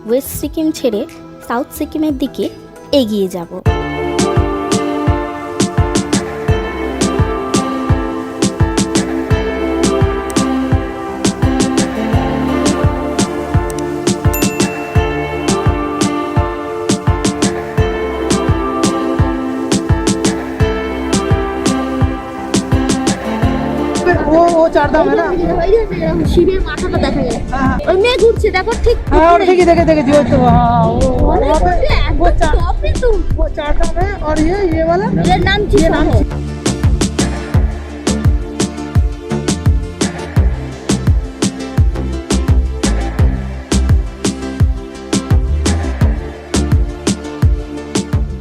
West Sikkim ছেড়ে south সিকিমের দিকে এগিয়ে যাব। वो चारधाम है ना, শিবের মাথাটা দেখা যায়। ওই মেয়ে ঘুরছে দেখো, ঠিক हाँ देखिए देखिए देखिए जो तो हाँ वो चारधाम है। और ये वाला এর নাম কি?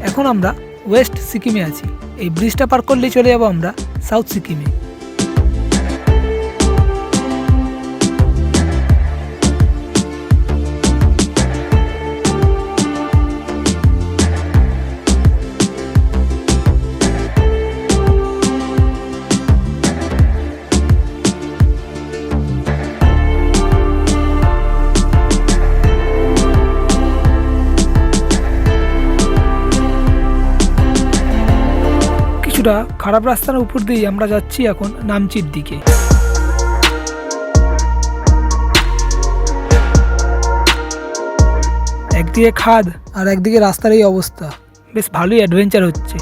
এখন আমরা ওয়েস্ট সিকিমে আছি। এই ব্রিজটা পার করলেই চলে যাব আমরা সাউথ সিকিমে। খারাপ রাস্তার উপর দিয়ে আমরা যাচ্ছি এখন নামচির দিকে। একদিকে খাদ আর একদিকে রাস্তার এই অবস্থা, বেশ ভালোই অ্যাডভেঞ্চার হচ্ছে।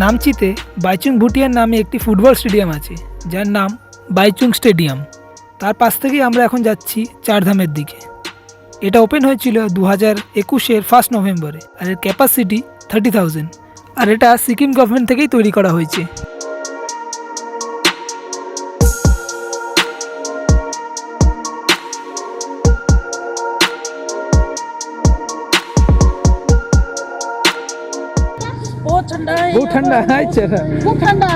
নামচিতে বাইচুং ভুটিয়ার নামে একটি ফুটবল স্টেডিয়াম আছে, যার নাম বাইচুং স্টেডিয়াম। তার পাশ থেকেই আমরা এখন যাচ্ছি চারধামের দিকে। এটা ওপেন হয়েছিল 2021-এর 1 নভেম্বরে, আর এর ক্যাপাসিটি 30,000, আর এটা সিকিম গভর্নমেন্ট থেকেই তৈরি করা হয়েছে। बहुत ठंडा है, अच्छा খুব ঠান্ডা।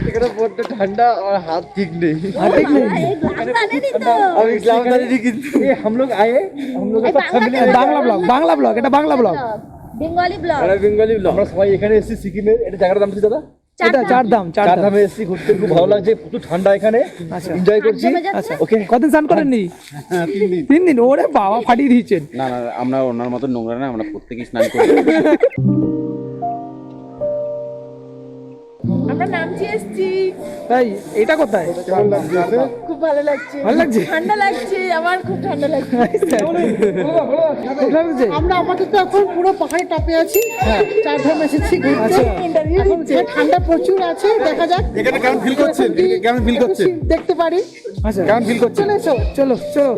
इकडे बहुत ठंडा और हाथ ठीक नहीं। हाँ ठीक नहीं अब इस्लाम नहीं किंतु हम लोग आए, हम लोग सब फैमिली বাংলা ব্লগ এটা বাংলা ব্লগ, বেঙ্গলি ব্লগ। আমরা বেঙ্গলি ব্লগ। আমরা সবাই এখানে এসেছি সিকিমে। এটা জায়গার নাম কি দাদা? এটা চারধাম। চারধামে এসেছি ঘুরতে, খুব ভালো লাগছে, প্রচুর ঠান্ডা এখানে, এনজয় করছি। আচ্ছা ওকে, কতদিন স্নান করেননি? 3 দিন। ওরে বাবা, ফাটিয়ে দিয়েছেন। না না, আমরা ওনার মতো নোংরা না, আমরা প্রত্যেকেই স্নান করি। আমরা নামচি এসেছি। তাই এটা কোথায়? খুব ভালো লাগছে। ভালো লাগছে? ঠান্ডা লাগছে, আমার খুব ঠান্ডা লাগছে। খুব লাগছে? আমরা আপাতত এখন পুরো পাহাড়ি টপে আছি, চারধাম এসেছি ঘুরতে। এখন ঠান্ডা প্রচুর আছে, দেখা যাক এখানে কেমন ফিল করছেন, কেমন ফিল করছেন দেখতে পারি। আচ্ছা কেমন ফিল করছেন? চলো চলো।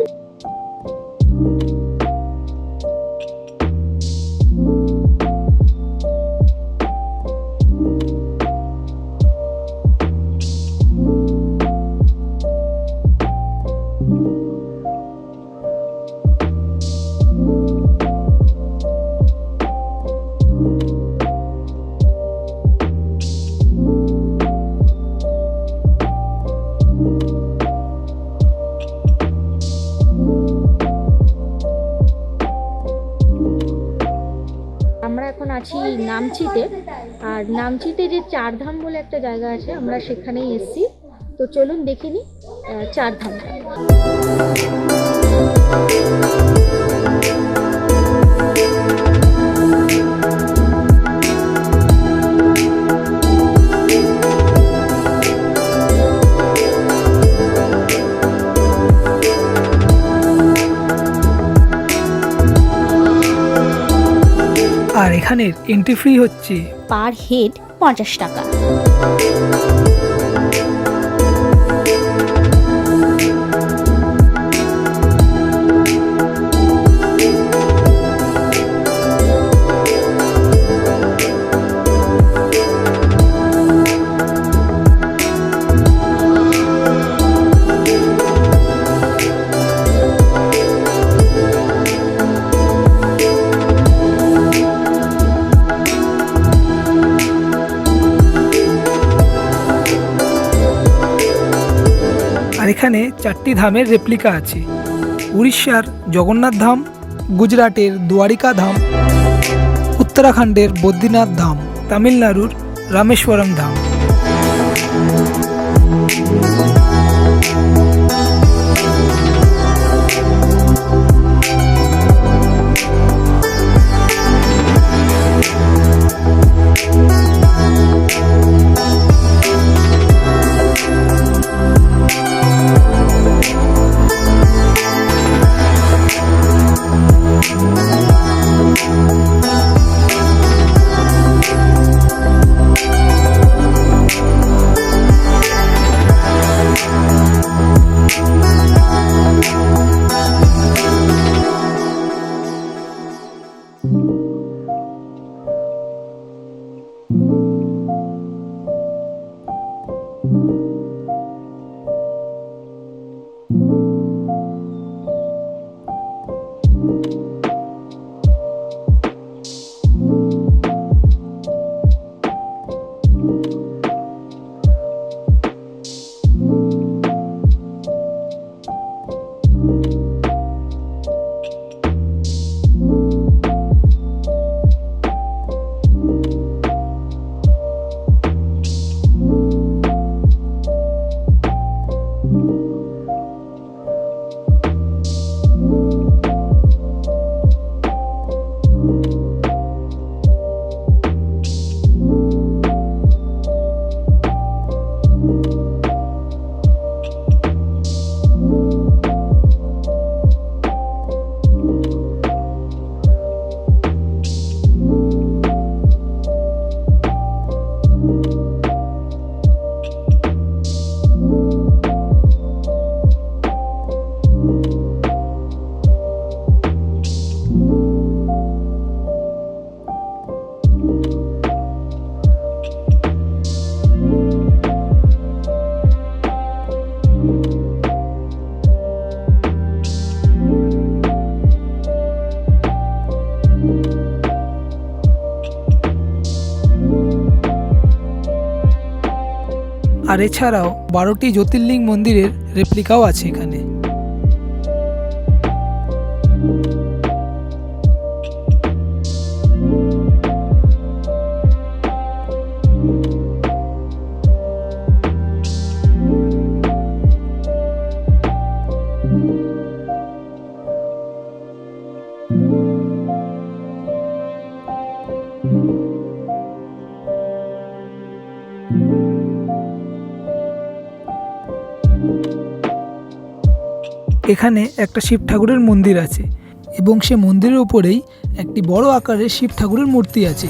আমরা এখন আছি নামচিতে, আর নামচিতে যে চারধাম বলে একটা জায়গা আছে, আমরা সেখানেই এসেছি। তো চলুন দেখে নিই চারধামটা। আর এখানের এন্ট্রি ফি হচ্ছে পার হেড 50 টাকা। আর এখানে 4টি ধামের রেপ্লিকা আছে। উড়িষ্যার জগন্নাথ ধাম, গুজরাটের দ্বারিকা ধাম, উত্তরাখণ্ডের বদ্রীনাথ ধাম, তামিলনাড়ুর রামেশ্বরম ধাম। আর এছাড়াও 12টি জ্যোতির্লিঙ্গ মন্দিরের রেপ্লিকাও আছে এখানে। এখানে একটা শিব ঠাকুরের মন্দির আছে এবং সে মন্দিরের উপরেই একটি বড় আকারের শিব ঠাকুরের মূর্তি আছে।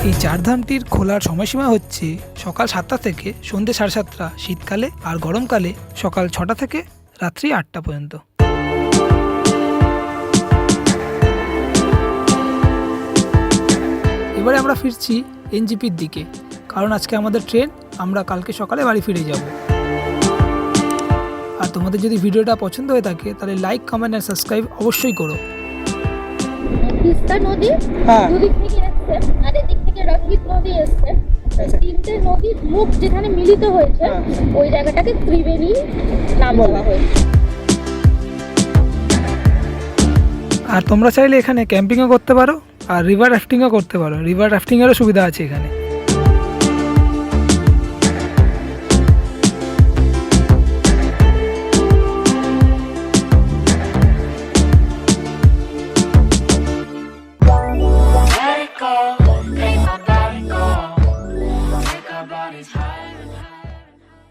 এই চারধামটির খোলার সময়সীমা হচ্ছে সকাল 7টা থেকে সন্ধ্যে 7:30 শীতকালে, আর গরমকালে সকাল 6টা থেকে রাত্রি 8টা পর্যন্ত। এবারে আমরা ফিরছি এনজিপির দিকে, কারণ আজকে আমাদের ট্রেন, আমরা কালকে সকালে বাড়ি ফিরে যাব। আর তোমাদের যদি ভিডিওটা পছন্দ হয়ে থাকে তাহলে লাইক, কমেন্ট আর সাবস্ক্রাইব অবশ্যই করো। তিস্তা নদী দুদিক থেকে এসছে আর এদিক থেকে রথিত নদী এসছে। তিনটে নদীর মুখ যেখানে মিলিত হয়েছে ওই জায়গাটাকে ত্রিবেণী নাম দেওয়া হয়েছে। আর তোমরা চাইলে এখানে ক্যাম্পিংও করতে পারো আর রিভার রাফটিংও করতে পারো। রিভার রাফটিংয়েরও সুবিধা আছে এখানে।